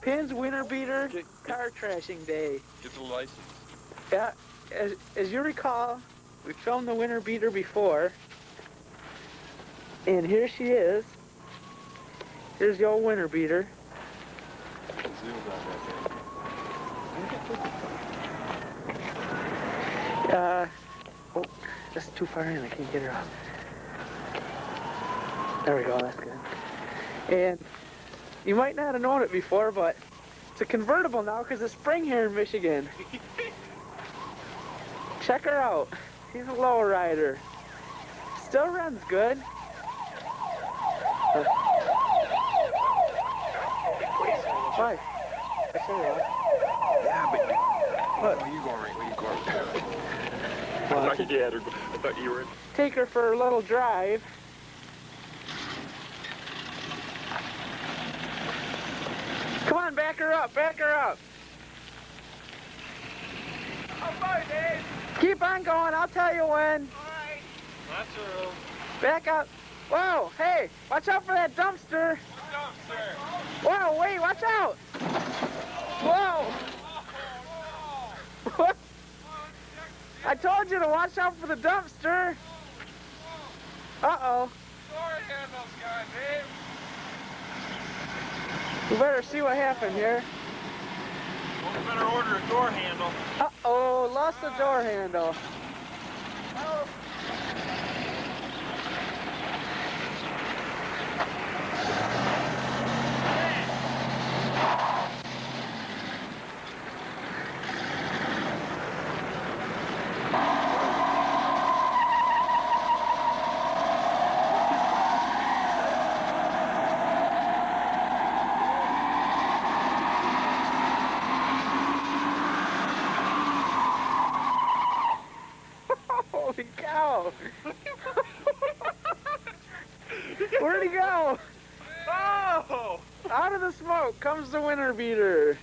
Pins winter beater car trashing day. Get the license. Yeah, as you recall, we filmed the winter beater before, and here she is. Here's the old winter beater. Oh, that's too far in. I can't get her off. There we go. That's good. And you might not have known it before, but it's a convertible now because it's spring here in Michigan. Check her out. She's a low rider. Still runs good. Why? I said it. Yeah, but What? where you going? Where you going? Well, I thought you were. take her for a little drive. Come on, back her up, back her up. Oh, bye, Dave. Keep on going, I'll tell you when. Bye. That's true. Back up. Whoa, hey, watch out for that dumpster. Dumpster. Whoa, wait, watch out. Whoa. What? I told you to watch out for the dumpster. Uh-oh. Door handles, guy, Dave. We better see what happened here. Well, we better order a door handle. Uh-oh, lost the door handle. Holy cow! Where'd he go? Oh! Out of the smoke comes the winter beater.